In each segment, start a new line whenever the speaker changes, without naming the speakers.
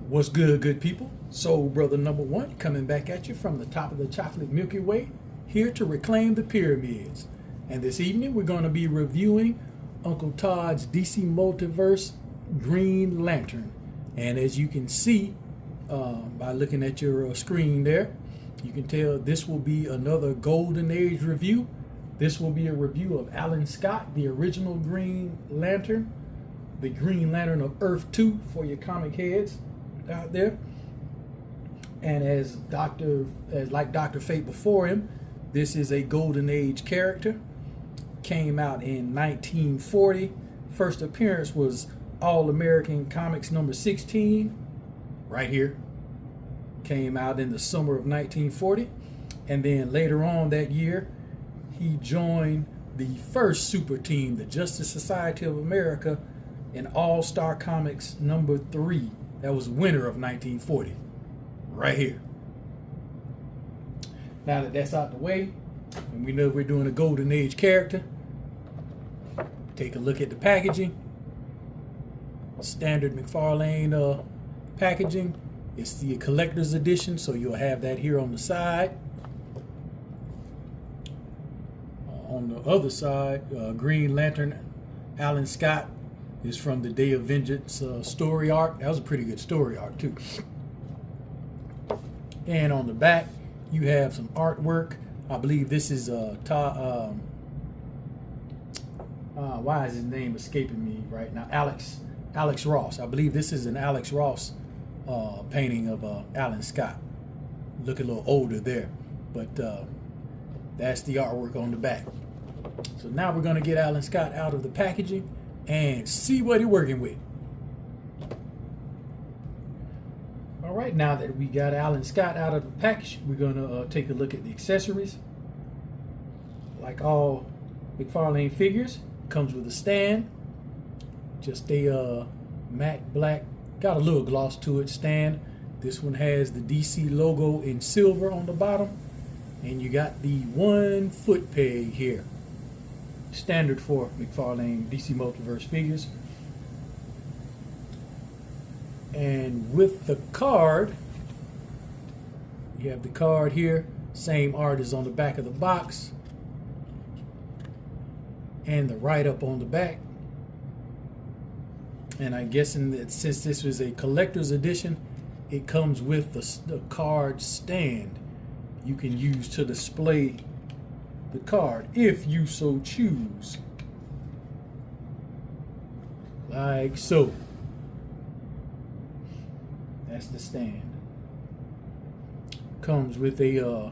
What's good people? Soul Brother number one coming back at you from the top of the chocolate Milky Way, here to reclaim the pyramids. And this evening we're going to be reviewing Uncle Todd's DC Multiverse Green Lantern. And as you can see by looking at your screen there, you can tell this will be another Golden Age review. This will be a review of Alan Scott, the original Green Lantern, the Green Lantern of Earth 2 for your comic heads out there. And like Dr. Fate before him, this is a Golden Age character. Came out in 1940. First appearance was All American Comics number 16, right here. Came out in the summer of 1940. And then later on that year, he joined the first super team, the Justice Society of America, in All-Star Comics number 3. That was winter of 1940, right here. Now that that's out the way, and we know we're doing a Golden Age character, take a look at the packaging. Standard McFarlane packaging. It's the collector's edition, so you'll have that here on the side. On the other side, Green Lantern Alan Scott is from the Day of Vengeance story arc. That was a pretty good story arc too. And on the back, you have some artwork. I believe this is why is his name escaping me right now? Alex Ross. I believe this is an Alex Ross painting of Alan Scott. Look a little older there, but that's the artwork on the back. So now we're going to get Alan Scott out of the packaging and see what he's working with. All right, now that we got Alan Scott out of the package, we're going to take a look at the accessories. Like all McFarlane figures, comes with a stand, just a matte black, got a little gloss to it stand. This one has the DC logo in silver on the bottom, and you got the 1 foot peg here. Standard for McFarlane DC Multiverse figures. And with the card, you have the card here, same art as on the back of the box, and the write-up on the back. And I'm guessing that since this was a collector's edition, it comes with the card stand you can use to display the card if you so choose, like so. That's the stand. Comes with a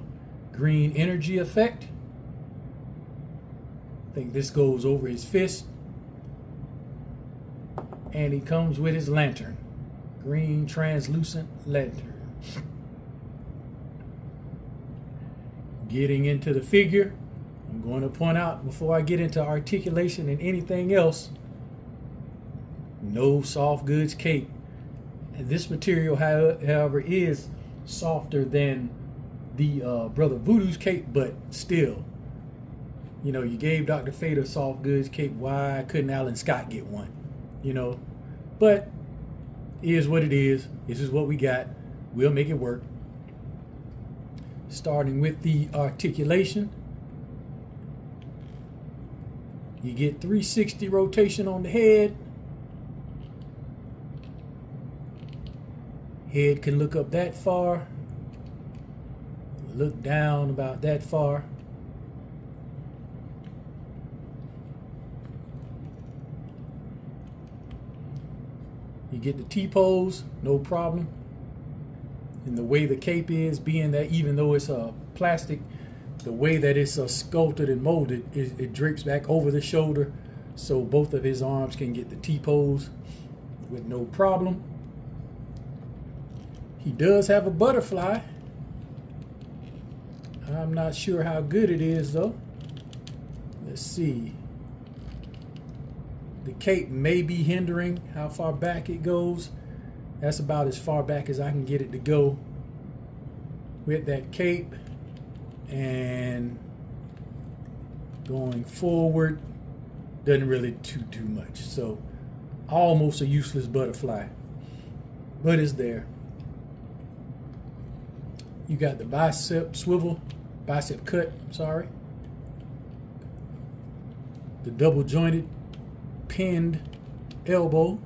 green energy effect. I think this goes over his fist. And he comes with his lantern, green translucent lantern. Getting into the figure, I'm going to point out before I get into articulation and anything else, no soft goods cape. And this material, however, is softer than the Brother Voodoo's cape, but still, you know, you gave Dr. Fate a soft goods cape. Why couldn't Alan Scott get one? You know, but it is what it is. This is what we got. We'll make it work. Starting with the articulation, you get 360 rotation on the head. Head can look up that far, look down about that far. You get the T-pose, no problem. And the way the cape is, being that even though it's a plastic, the way that it's sculpted and molded, it drapes back over the shoulder, so both of his arms can get the T-pose with no problem. He does have a butterfly. I'm not sure how good it is though. Let's see. The cape may be hindering how far back it goes. That's about as far back as I can get it to go with that cape. And going forward doesn't really do too much. So almost a useless butterfly. but it's there. You got the bicep cut, the double jointed pinned elbow,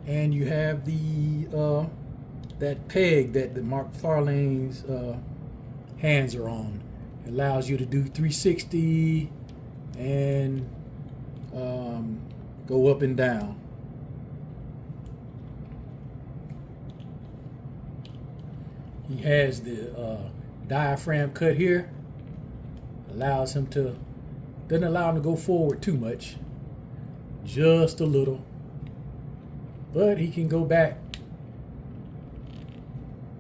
and you have the that peg that the McFarlane's hands are on. It allows you to do 360 and go up and down. He has the diaphragm cut here. Allows him to, doesn't allow him to go forward too much, just a little, but he can go back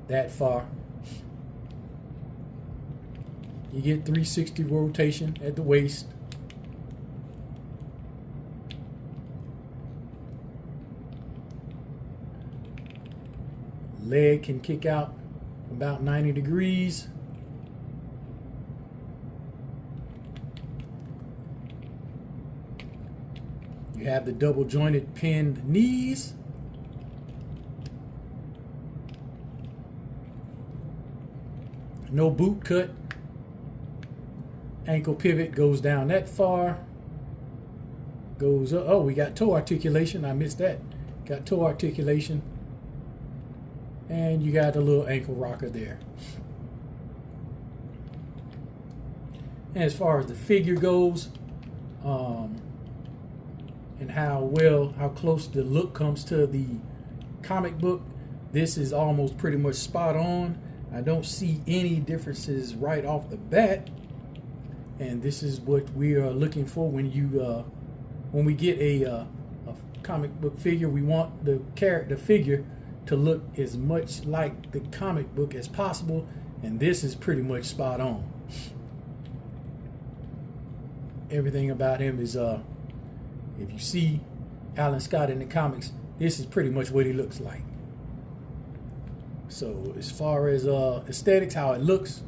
that far. You get 360 rotation at the waist. Leg can kick out about 90 degrees. You have the double jointed pinned knees. No boot cut. Ankle pivot goes down that far. Goes up. Oh, we got toe articulation. I missed that. Got toe articulation. And you got a little ankle rocker there. And as far as the figure goes, and how close the look comes to the comic book, this is almost pretty much spot on. I don't see any differences right off the bat, and this is what we are looking for when we get a comic book figure. We want the figure to look as much like the comic book as possible, and this is pretty much spot on. Everything about him is, if you see Alan Scott in the comics, this is pretty much what he looks like. So as far as aesthetics, how it looks,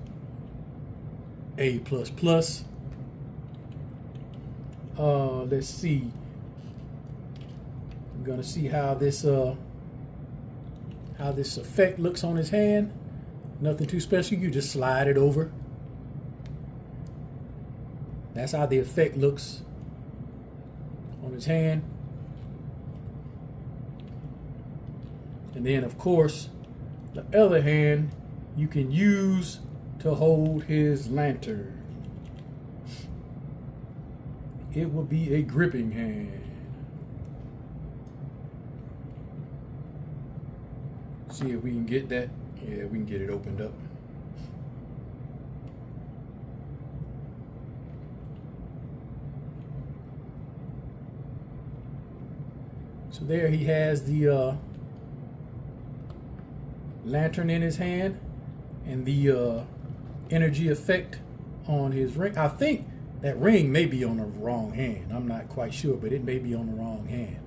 A++. Let's see. We're gonna see how this effect looks on his hand. Nothing too special. You just slide it over. That's how the effect looks on his hand. And then, of course, the other hand you can use to hold his lantern. It will be a gripping hand. See if we can get that. Yeah, we can get it opened up. So there he has the lantern in his hand and the energy effect on his ring. I think that ring may be on the wrong hand. I'm not quite sure, but it may be on the wrong hand.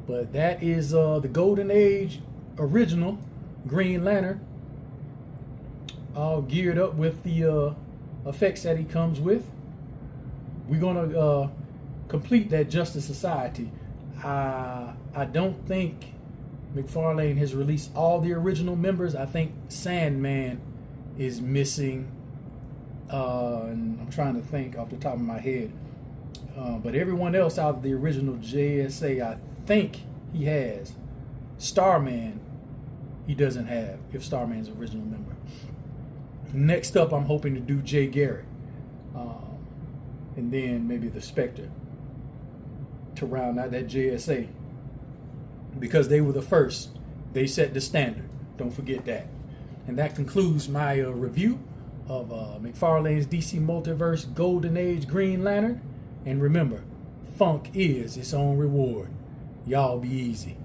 But that is the Golden Age original Green Lantern, all geared up with the effects that he comes with. We're gonna complete that Justice Society. I don't think McFarlane has released all the original members. I think Sandman is missing. And I'm trying to think off the top of my head. But everyone else out of the original JSA, I think he has. Starman, he doesn't have, if Starman's original member. Next up, I'm hoping to do Jay Garrett. And then maybe the Spectre to round out that JSA. Because they were the first. They set the standard. Don't forget that. And that concludes my review of McFarlane's DC Multiverse Golden Age Green Lantern. And remember, funk is its own reward. Y'all be easy.